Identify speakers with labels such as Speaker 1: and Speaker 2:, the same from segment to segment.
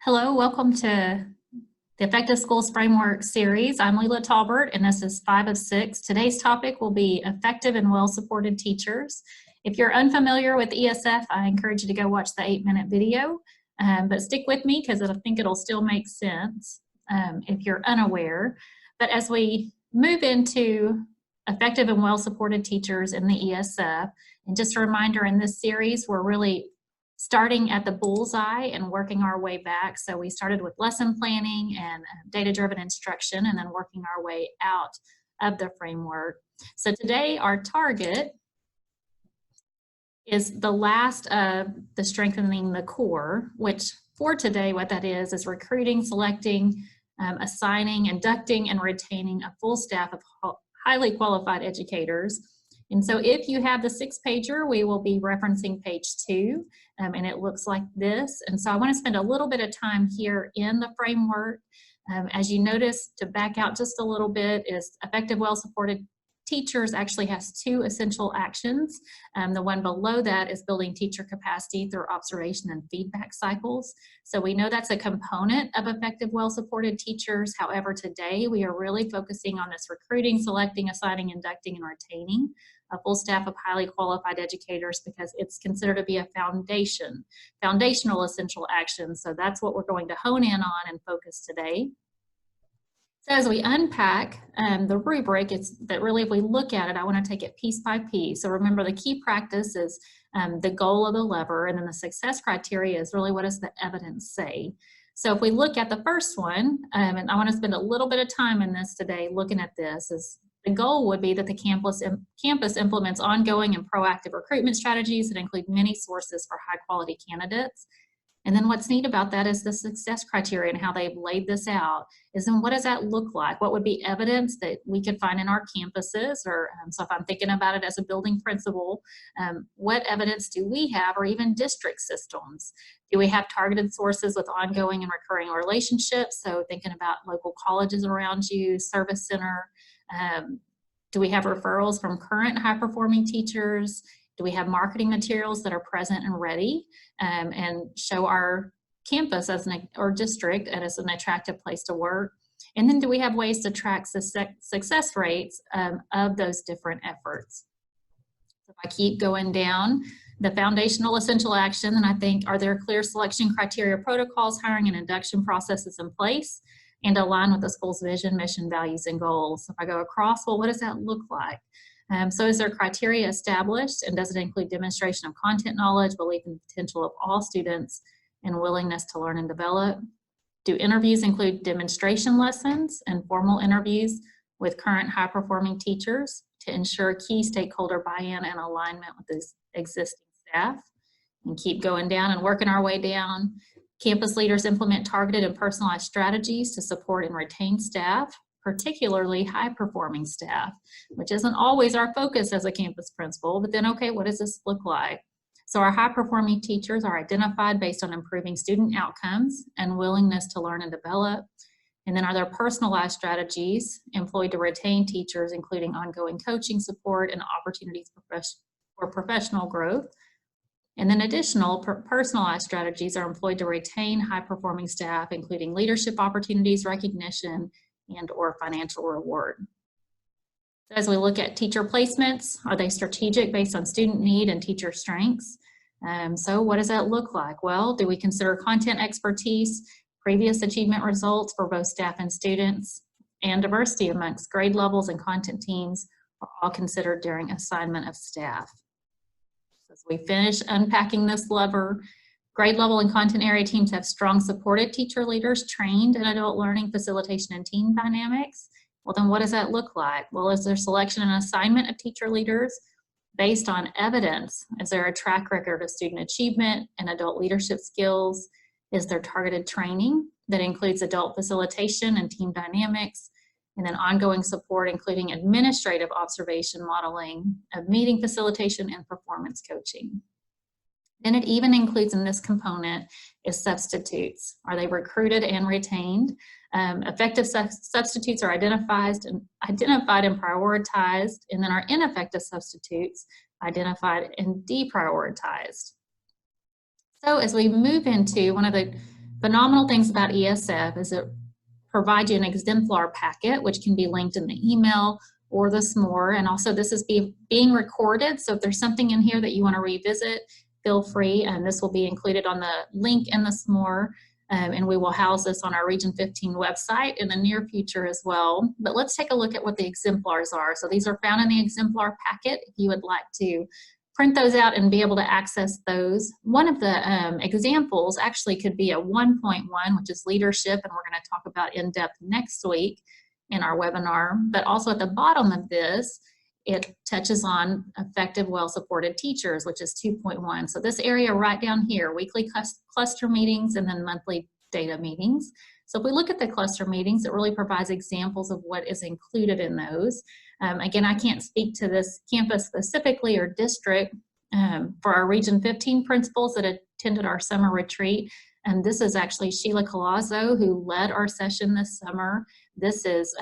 Speaker 1: Hello, welcome to the Effective Schools Framework series. I'm Leila Talbert, and this is 5 of 6. Today's topic will be effective and well-supported teachers. If you're unfamiliar with ESF, I encourage you to go watch the 8-minute video, but stick with me because I think it'll still make sense if you're unaware. But as we move into effective and well-supported teachers in the ESF, and just a reminder, in this series, we're really starting at the bullseye and working our way back. So we started with lesson planning and data-driven instruction, and then working our way out of the framework. So today our target is the last of the strengthening the core, which for today what that is recruiting, selecting, assigning, inducting, and retaining a full staff of highly qualified educators. And so if you have the 6-pager, we will be referencing page 2, and it looks like this. And so I want to spend a little bit of time here in the framework. As you notice, to back out just a little bit, is effective, well-supported teachers actually has 2 essential actions. The one below that is building teacher capacity through observation and feedback cycles. So we know that's a component of effective, well-supported teachers. However, today we are really focusing on this recruiting, selecting, assigning, inducting, and retaining a full staff of highly qualified educators, because it's considered to be a foundational essential action. So that's what we're going to hone in on and focus today. So as we unpack the rubric, it's that really, if we look at it, I want to take it piece by piece. So remember, the key practice is the goal of the lever, and then the success criteria is really, what does the evidence say? So if we look at the first one, and I want to spend a little bit of time in this today looking at this, is the goal would be that the campus implements ongoing and proactive recruitment strategies that include many sources for high quality candidates. And then what's neat about that is the success criteria and how they've laid this out is, then what does that look like? What would be evidence that we could find in our campuses? Or so if I'm thinking about it as a building principal, what evidence do we have, or even district systems? Do we have targeted sources with ongoing and recurring relationships? So thinking about local colleges around you, service center. Do we have referrals from current high-performing teachers? Do we have marketing materials that are present and ready and show our campus as or district as an attractive place to work? And then do we have ways to track success rates of those different efforts? So if I keep going down, the foundational essential action, then I think, are there clear selection criteria, protocols, hiring, and induction processes in place and align with the school's vision, mission, values, and goals? So if I go across, well, what does that look like? So is there criteria established, and does it include demonstration of content knowledge, belief in the potential of all students, and willingness to learn and develop? Do interviews include demonstration lessons and formal interviews with current high-performing teachers to ensure key stakeholder buy-in and alignment with this existing staff? And keep going down and working our way down. Campus leaders implement targeted and personalized strategies to support and retain staff, particularly high-performing staff, which isn't always our focus as a campus principal. But then, okay, what does this look like? So our high-performing teachers are identified based on improving student outcomes and willingness to learn and develop. And then, are there personalized strategies employed to retain teachers, including ongoing coaching support and opportunities for professional growth? And then additional personalized strategies are employed to retain high-performing staff, including leadership opportunities, recognition, and or financial reward. So as we look at teacher placements, are they strategic based on student need and teacher strengths? So what does that look like? Well, do we consider content expertise, previous achievement results for both staff and students, and diversity amongst grade levels and content teams are all considered during assignment of staff? So as we finish unpacking this lever, grade level and content area teams have strong supported teacher leaders trained in adult learning, facilitation, and team dynamics. Well, then what does that look like? Well, is there selection and assignment of teacher leaders based on evidence? Is there a track record of student achievement and adult leadership skills? Is there targeted training that includes adult facilitation and team dynamics? And then ongoing support, including administrative observation modeling of meeting facilitation and performance coaching. Then it even includes in this component is substitutes. Are they recruited and retained? Effective substitutes are identified and prioritized, and then our ineffective substitutes identified and deprioritized. So as we move into one of the phenomenal things about ESF is it provides you an exemplar packet, which can be linked in the email or the SMORE. And also this is being recorded. So if there's something in here that you want to revisit, feel free. And this will be included on the link in the SMORE. And we will house this on our Region 15 website in the near future as well. But let's take a look at what the exemplars are. So these are found in the exemplar packet. If you would like to print those out and be able to access those. One of the examples actually could be a 1.1, which is leadership, and we're going to talk about in depth next week in our webinar. But also at the bottom of this, it touches on effective, well-supported teachers, which is 2.1. So this area right down here, weekly cluster meetings and then monthly data meetings. So if we look at the cluster meetings, it really provides examples of what is included in those. Again, I can't speak to this campus specifically or district for our Region 15 principals that attended our summer retreat. And this is actually Sheila Colazzo, who led our session this summer. This is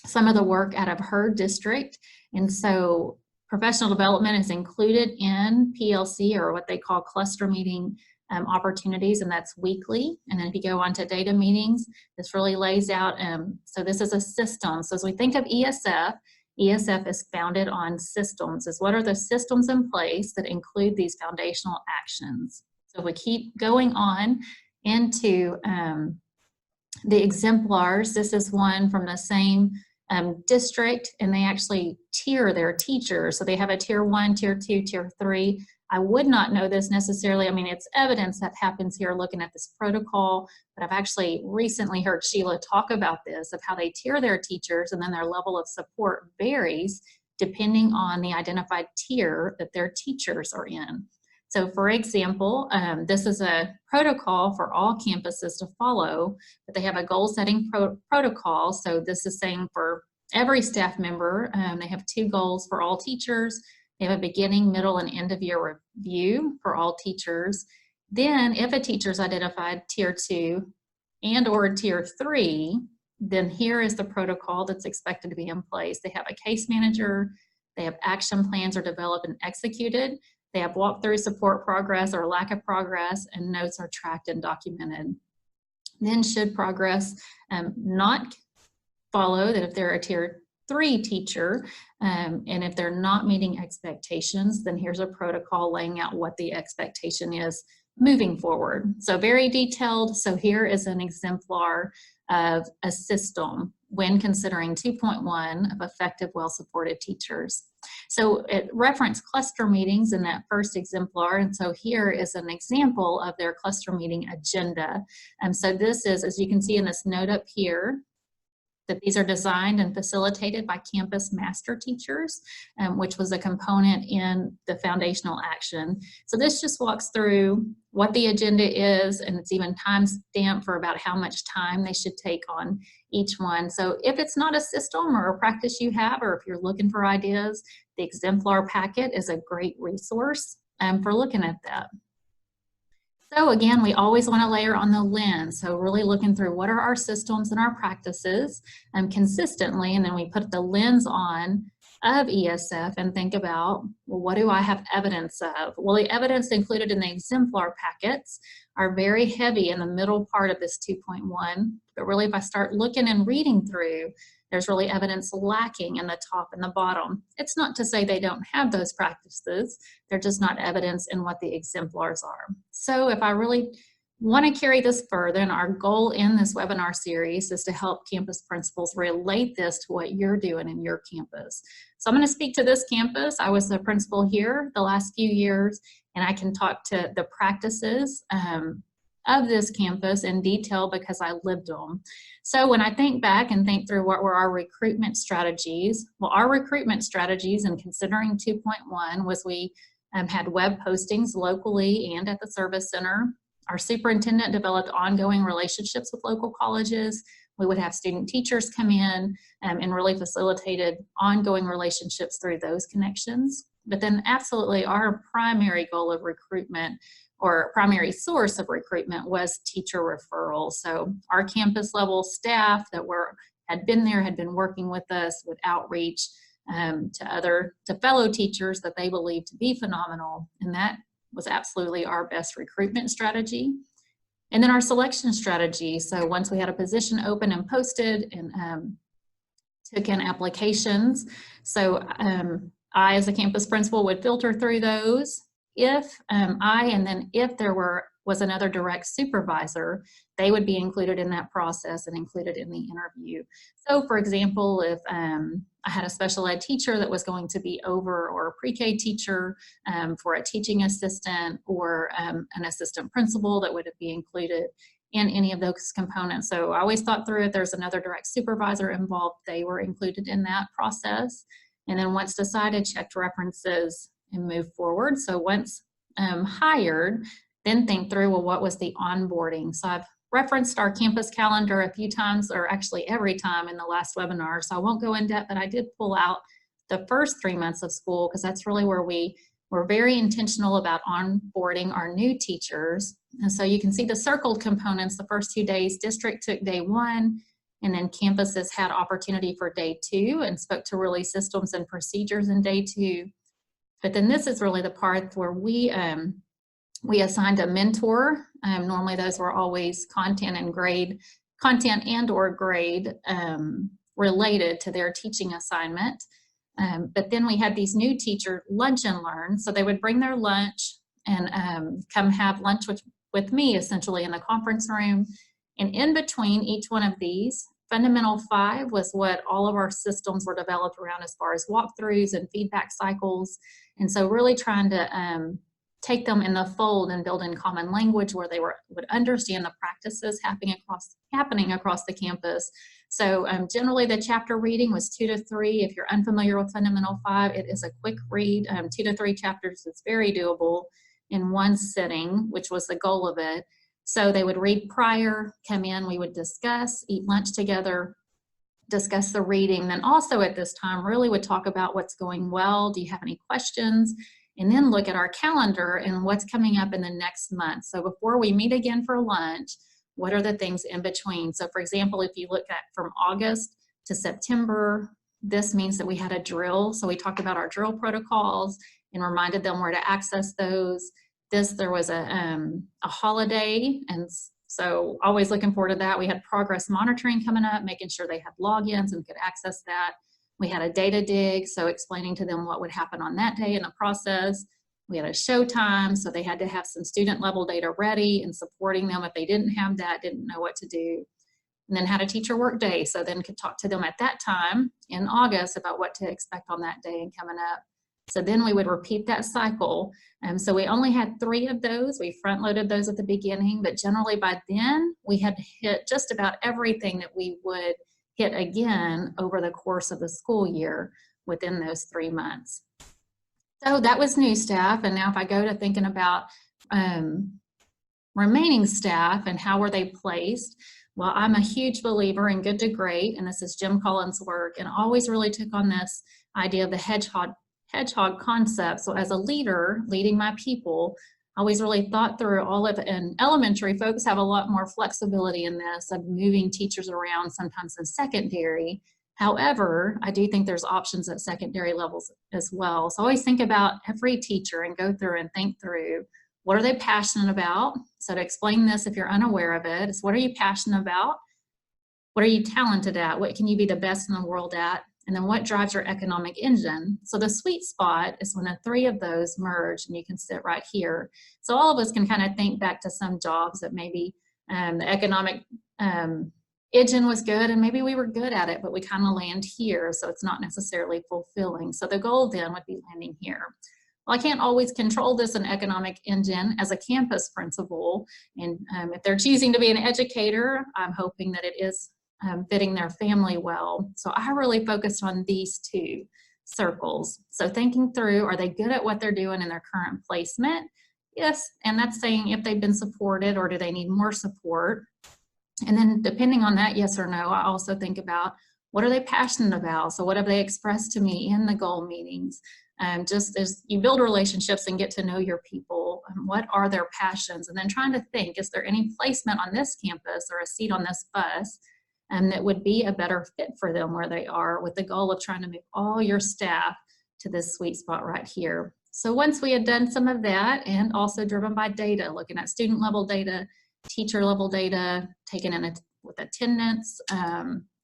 Speaker 1: some of the work out of her district. And so professional development is included in PLC, or what they call cluster meeting opportunities, and that's weekly. And then if you go on to data meetings, this really lays out, so this is a system. So as we think of ESF, ESF is founded on systems. Is what are the systems in place that include these foundational actions? So we keep going on into the exemplars. This is one from the same district, and they actually tier their teachers. So they have a tier 1, tier 2, tier 3. I would not know this necessarily. I mean, it's evidence that happens here looking at this protocol, but I've actually recently heard Sheila talk about this, of how they tier their teachers, and then their level of support varies depending on the identified tier that their teachers are in. So for example, this is a protocol for all campuses to follow, but they have a goal setting protocol. So this is saying for every staff member, they have 2 goals for all teachers. They have a beginning, middle, and end of year review for all teachers. Then if a teacher is identified tier 2 and or tier 3, then here is the protocol that's expected to be in place. They have a case manager, they have action plans are developed and executed, they have walkthrough support progress or lack of progress, and notes are tracked and documented. Then should progress not follow, that if they're a tier 3 teacher, and if they're not meeting expectations, then here's a protocol laying out what the expectation is moving forward. So very detailed. So here is an exemplar of a system when considering 2.1 of effective, well-supported teachers. So it referenced cluster meetings in that first exemplar, and so here is an example of their cluster meeting agenda. And so this is, as you can see in this note up here, that these are designed and facilitated by campus master teachers, which was a component in the foundational action. So this just walks through what the agenda is, and it's even time-stamped for about how much time they should take on each one. So if it's not a system or a practice you have, or if you're looking for ideas, the exemplar packet is a great resource for looking at that. So again, we always want to layer on the lens. So really looking through what are our systems and our practices consistently, and then we put the lens on of ESF and think about, well, what do I have evidence of? Well, the evidence included in the exemplar packets are very heavy in the middle part of this 2.1, but really if I start looking and reading through, there's really evidence lacking in the top and the bottom. It's not to say they don't have those practices, they're just not evidence in what the exemplars are. So if I really want to carry this further, and our goal in this webinar series is to help campus principals relate this to what you're doing in your campus. So I'm going to speak to this campus. I was the principal here the last few years, and I can talk to the practices of this campus in detail because I lived them. So when I think back and think through what were our recruitment strategies, well, our recruitment strategies in considering 2.1 was we had web postings locally and at the service center. Our superintendent developed ongoing relationships with local colleges. We would have student teachers come in and really facilitated ongoing relationships through those connections. But then absolutely our primary goal of recruitment, or primary source of recruitment, was teacher referrals. So our campus level staff that had been working with us with outreach to fellow teachers that they believed to be phenomenal, and that was absolutely our best recruitment strategy. And then our selection strategy. So once we had a position open and posted and took in applications. So I, as a campus principal, would filter through those. If if there was another direct supervisor, they would be included in that process and included in the interview. So for example, if I had a special ed teacher that was going to be over, or a pre-K teacher for a teaching assistant, or an assistant principal that would be included in any of those components. So I always thought through, if there's another direct supervisor involved, they were included in that process. And then once decided, checked references and moved forward. So once hired, then think through, well, what was the onboarding? So I've referenced our campus calendar a few times, or actually every time in the last webinar, so I won't go in depth, but I did pull out the first 3 months of school, because that's really where we were very intentional about onboarding our new teachers. And so you can see the circled components. The first 2 days, district took day 1, and then campuses had opportunity for day 2 and spoke to really systems and procedures in day 2. But then this is really the part where we assigned a mentor. Normally those were always content and or grade related to their teaching assignment. But then we had these new teachers lunch and learn. So they would bring their lunch and come have lunch with me, essentially, in the conference room. And in between each one of these, Fundamental 5 was what all of our systems were developed around, as far as walkthroughs and feedback cycles. And so really trying to take them in the fold and build in common language where they would understand the practices happening across the campus. So generally the chapter reading was 2 to 3. If you're unfamiliar with Fundamental 5, it is a quick read. 2 to 3 chapters is very doable in one sitting, which was the goal of it. So they would read prior, come in, we would discuss, eat lunch together, discuss the reading. Then also at this time really would talk about what's going well. Do you have any questions? And then look at our calendar and what's coming up in the next month. So before we meet again for lunch, what are the things in between? So for example, if you look at from August to September, this means that we had a drill. So we talked about our drill protocols and reminded them where to access those. There was a holiday, and so always looking forward to that. We had progress monitoring coming up, making sure they had logins and could access that. We had a data dig, so explaining to them what would happen on that day in the process. We had a show time, so they had to have some student level data ready and supporting them if they didn't have that, didn't know what to do. And then had a teacher work day, so then could talk to them at that time in August about what to expect on that day and coming up. So then we would repeat that cycle. So we only had 3 of those. We front loaded those at the beginning, but generally by then we had hit just about everything that we would hit again over the course of the school year within those 3 months. So that was new staff. And now if I go to thinking about remaining staff and how were they placed, well, I'm a huge believer in good to great, and this is Jim Collins' work, and always really took on this idea of the hedgehog concept. So as a leader, leading my people, I always really thought through all of it. And elementary folks have a lot more flexibility in this of moving teachers around sometimes in secondary. However, I do think there's options at secondary levels as well. So I always think about every teacher and go through and think through, what are they passionate about? So to explain this, if you're unaware of it, is what are you passionate about? What are you talented at? What can you be the best in the world at? And then what drives your economic engine? So the sweet spot is when the 3 of those merge, and you can sit right here. So all of us can kind of think back to some jobs that maybe the economic engine was good and maybe we were good at it, but we kind of land here, so it's not necessarily fulfilling. So the goal then would be landing here. Well, I can't always control this in economic engine as a campus principal, and if they're choosing to be an educator, I'm hoping that it is fitting their family well. So I really focused on these 2 circles. So thinking through, are they good at what they're doing in their current placement? Yes, and that's saying if they've been supported or do they need more support? And then depending on that, yes or no, I also think about what are they passionate about? So what have they expressed to me in the goal meetings? Just as you build relationships and get to know your people, what are their passions? And then trying to think, is there any placement on this campus or a seat on this bus that would be a better fit for them where they are, with the goal of trying to move all your staff to this sweet spot right here. So once we had done some of that, and also driven by data, looking at student level data, teacher level data taken in with attendance,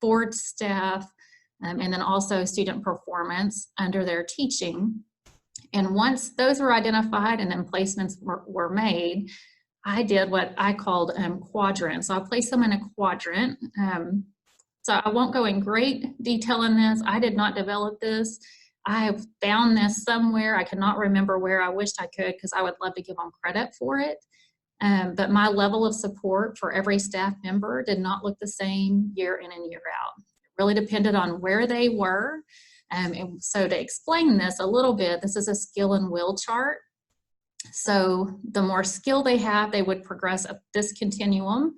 Speaker 1: board staff, and then also student performance under their teaching. And once those were identified and then placements were made, I did what I called quadrants. So I placed them in a quadrant. So I won't go in great detail in this. I did not develop this. I have found this somewhere. I cannot remember where. I wished I could, because I would love to give them credit for it. But my level of support for every staff member did not look the same year in and year out. It really depended on where they were. And so to explain this a little bit, this is a skill and will chart. So the more skill they have, they would progress up this continuum.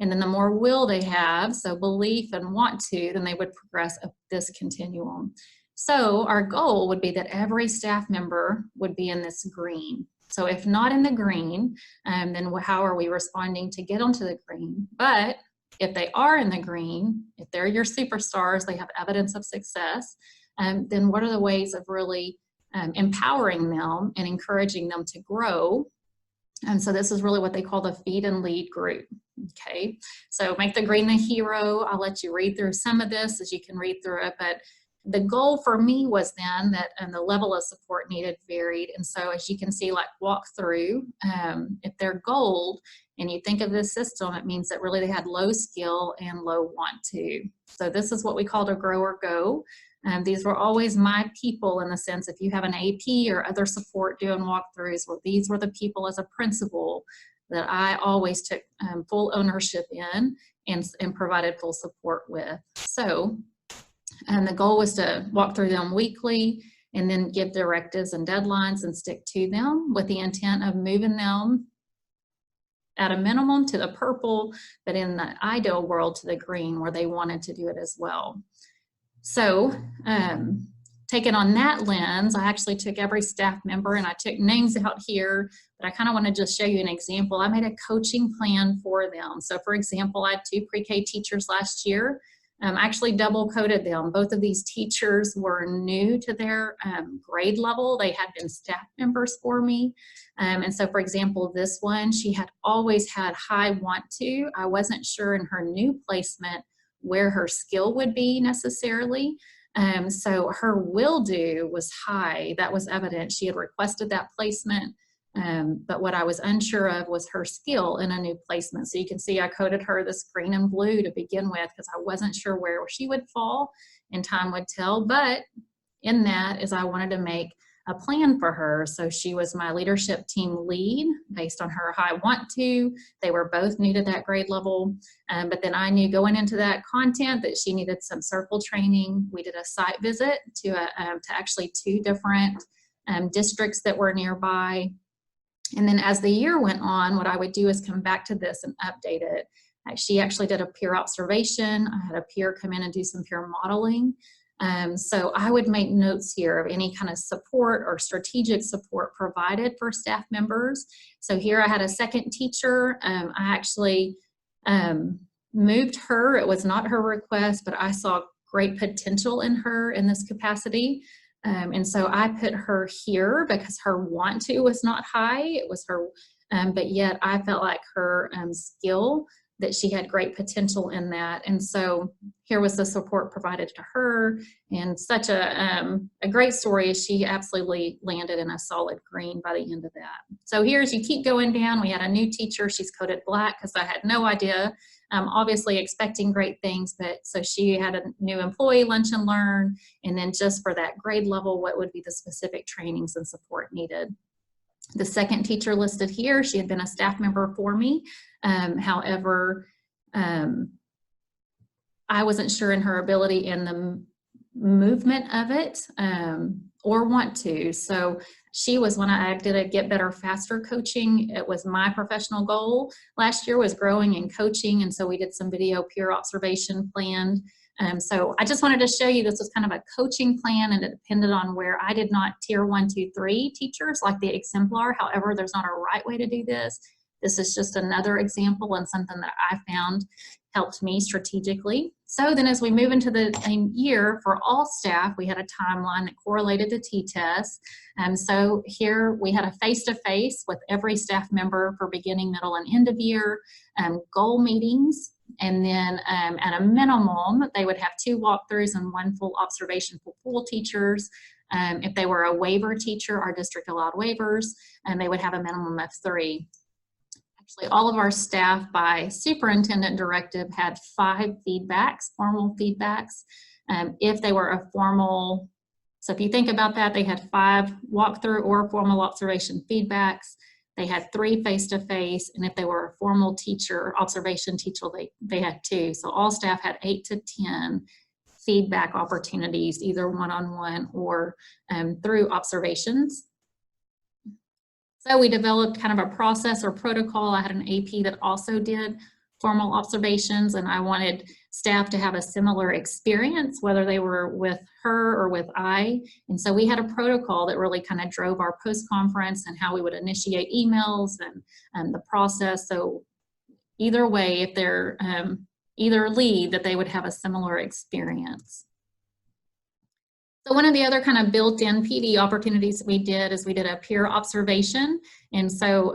Speaker 1: And then the more will they have, so belief and want to, then they would progress up this continuum. So our goal would be that every staff member would be in this green. So if not in the green, then how are we responding to get onto the green? But if they are in the green, if they're your superstars, they have evidence of success, then what are the ways of really empowering them and encouraging them to grow? And so this is really what they call the feed and lead group. Okay, so make the green the hero. I'll let you read through some of this as you can read through it, but the goal for me was then that the level of support needed varied. And so as you can see, like walk through, if they're gold and you think of this system, it means that really they had low skill and low want to. So this is what we called a grow or go. These were always my people, in the sense, if you have an AP or other support doing walkthroughs, well, these were the people as a principal that I always took full ownership in and provided full support with. So, and the goal was to walk through them weekly and then give directives and deadlines and stick to them, with the intent of moving them at a minimum to the purple, but in the ideal world to the green, where they wanted to do it as well. So taking on that lens, I actually took every staff member and I took names out here, but I kind of want to just show you an example. I made a coaching plan for them. So for example, I had 2 pre-K teachers last year. I actually double coded them. Both of these teachers were new to their grade level. They had been staff members for me. And so for example, this one, she had always had high want to. I wasn't sure in her new placement where her skill would be necessarily. So her will do was high. That was evident. She had requested that placement, but what I was unsure of was her skill in a new placement. So you can see I coded her this green and blue to begin with, because I wasn't sure where she would fall, and time would tell. But in that is I wanted to make a plan for her. So she was my leadership team lead based on her high want to. They were both new to that grade level. But then I knew going into that content that she needed some circle training. We did a site visit to actually 2 different districts that were nearby. And then as the year went on, what I would do is come back to this and update it. She actually did a peer observation. I had a peer come in and do some peer modeling. So I would make notes here of any kind of support or strategic support provided for staff members. So here I had a second teacher. I actually moved her. It was not her request, but I saw great potential in her in this capacity. And so I put her here because her want to was not high. It was her, but yet I felt like her skill, that she had great potential in that. And so here was the support provided to her, and such a great story. She absolutely landed in a solid green by the end of that. So here's, you keep going down, we had a new teacher. She's coded black because I had no idea, obviously expecting great things, but so she had a new employee lunch and learn, and then just for that grade level, what would be the specific trainings and support needed. The second teacher listed here, she had been a staff member for me. However, I wasn't sure in her ability in the movement of it or want to. So she was when I did a Get Better Faster coaching. It was my professional goal last year, was growing and coaching. And so we did some video peer observation planned. So I just wanted to show you this was kind of a coaching plan, and it depended on where I did not tier 1, 2, 3 teachers like the exemplar. However, there's not a right way to do this. This is just another example and something that I found helped me strategically. So then as we move into the year for all staff, we had a timeline that correlated the T-test. So here we had a face-to-face with every staff member for beginning, middle, and end of year, goal meetings, and then at a minimum, they would have 2 walkthroughs and 1 full observation for full teachers. If they were a waiver teacher, our district allowed waivers, and they would have a minimum of 3. Actually, all of our staff by superintendent directive had 5 feedbacks, formal feedbacks. If they were a formal, so if you think about that, they had 5 walkthrough or formal observation feedbacks. They had 3 face-to-face, and if they were a formal teacher, observation teacher, they had 2. So all staff had 8 to 10 feedback opportunities, either one-on-one or through observations. So we developed kind of a process or protocol. I had an AP that also did formal observations, and I wanted staff to have a similar experience, whether they were with her or with I. And so we had a protocol that really kind of drove our post-conference and how we would initiate emails and the process. So either way, if they're either lead, that they would have a similar experience. So one of the other kind of built-in PD opportunities that we did is we did a peer observation. And so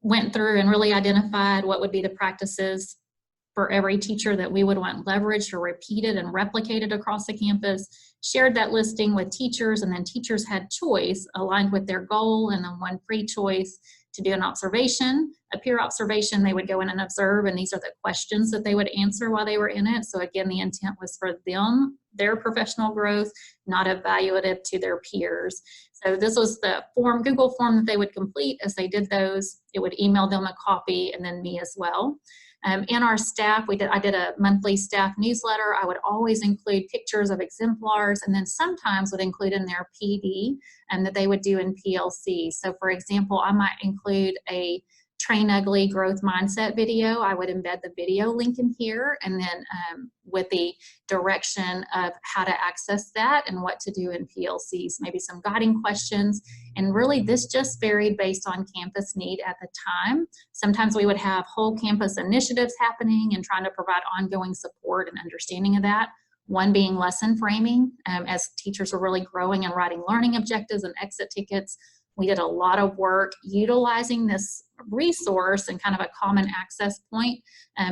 Speaker 1: went through and really identified what would be the practices for every teacher that we would want leveraged or repeated and replicated across the campus, shared that listing with teachers, and then teachers had choice aligned with their goal, and then 1 free choice to do an observation, a peer observation. They would go in and observe, and these are the questions that they would answer while they were in it. So again, the intent was for them, their professional growth, not evaluative to their peers. So this was the form, Google form that they would complete. As they did those, it would email them a copy, and then me as well. In our staff, I did a monthly staff newsletter. I would always include pictures of exemplars, and then sometimes would include in their PD that they would do in PLC. So for example, I might include a Train Ugly growth mindset video. I would embed the video link in here, and then with the direction of how to access that and what to do in PLCs, maybe some guiding questions. And really this just varied based on campus need at the time. Sometimes we would have whole campus initiatives happening and trying to provide ongoing support and understanding of that. One being lesson framing, as teachers were really growing and writing learning objectives and exit tickets. We did a lot of work utilizing this resource and kind of a common access point,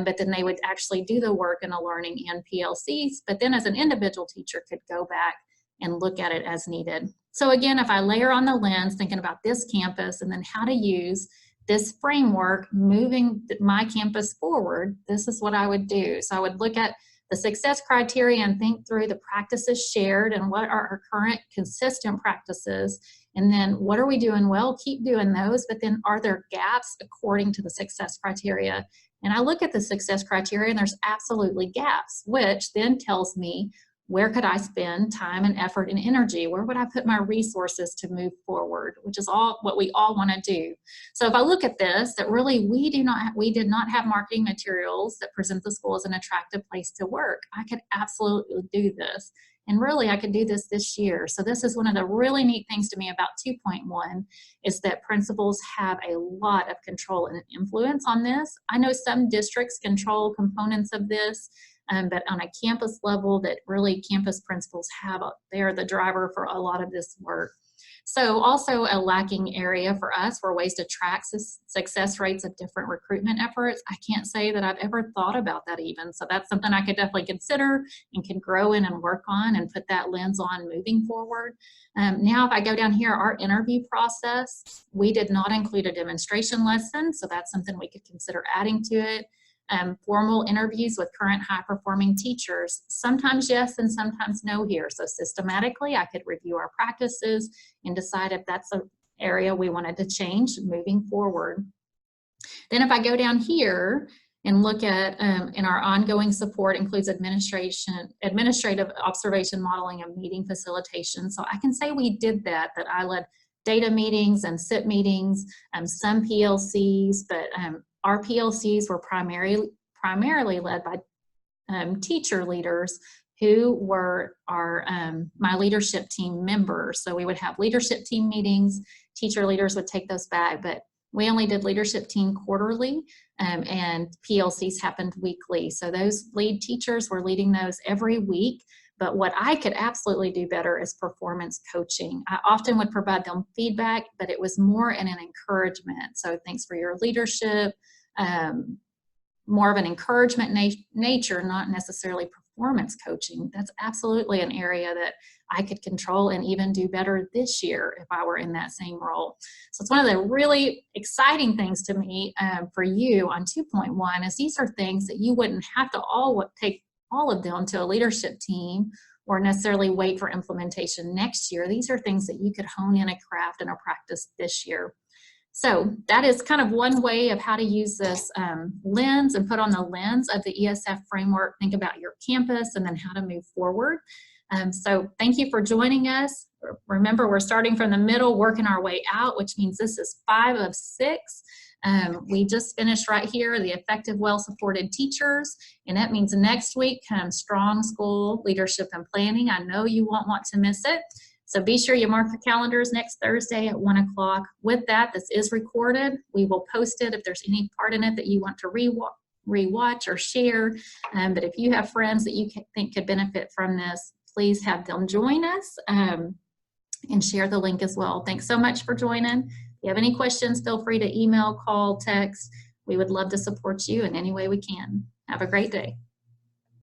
Speaker 1: but then they would actually do the work in the learning and PLCs, but then as an individual teacher could go back and look at it as needed. So again, if I layer on the lens, thinking about this campus and then how to use this framework, moving my campus forward, this is what I would do. So I would look at the success criteria and think through the practices shared and what are our current consistent practices, and then what are we doing well, keep doing those, but then are there gaps according to the success criteria? And I look at the success criteria and there's absolutely gaps, which then tells me where could I spend time and effort and energy? Where would I put my resources to move forward? Which is all what we all want to do. So if I look at this, that really we did not have marketing materials that present the school as an attractive place to work. I could absolutely do this. And really I could do this year. So this is one of the really neat things to me about 2.1 is that principals have a lot of control and influence on this. I know some districts control components of this, but on a campus level that really campus principals have, they're the driver for a lot of this work. So also a lacking area for us were ways to track success rates of different recruitment efforts. I can't say that I've ever thought about that even. So that's something I could definitely consider and can grow in and work on and put that lens on moving forward. Now if I go down here, our interview process, we did not include a demonstration lesson. So that's something we could consider adding to it. Formal interviews with current high-performing teachers, sometimes yes and sometimes no here. So systematically, I could review our practices and decide if that's an area we wanted to change moving forward. Then if I go down here and look at, in our ongoing support includes administrative observation modeling and meeting facilitation. So I can say we did that I led data meetings and SIP meetings, some PLCs, but our PLCs were primarily led by teacher leaders who were our my leadership team members. So we would have leadership team meetings, teacher leaders would take those back, but We only did leadership team quarterly, and PLCs happened weekly. So those lead teachers were leading those every week. But what I could absolutely do better is performance coaching. I often would provide them feedback, but it was more in an encouragement. So thanks for your leadership, more of an encouragement nature, not necessarily performance coaching. That's absolutely an area that I could control and even do better this year if I were in that same role. So it's one of the really exciting things to me for you on 2.1 is these are things that you wouldn't have to take all of them to a leadership team or necessarily wait for implementation next year. These are things that you could hone in a craft and a practice this year. So that is kind of one way of how to use this lens and put on the lens of the ESF framework, think about your campus and then how to move forward. So thank you for joining us. Remember, we're starting from the middle, working our way out, which means this is 5 of 6. We just finished right here, the effective, well-supported teachers, and that means next week comes strong school leadership and planning. I know you won't want to miss it. So be sure you mark your calendars next Thursday at 1 o'clock. With that, this is recorded. We will post it if there's any part in it that you want to rewatch or share. But if you have friends that you think could benefit from this, please have them join us and share the link as well. Thanks so much for joining. If you have any questions, feel free to email, call, text. We would love to support you in any way we can. Have a great day.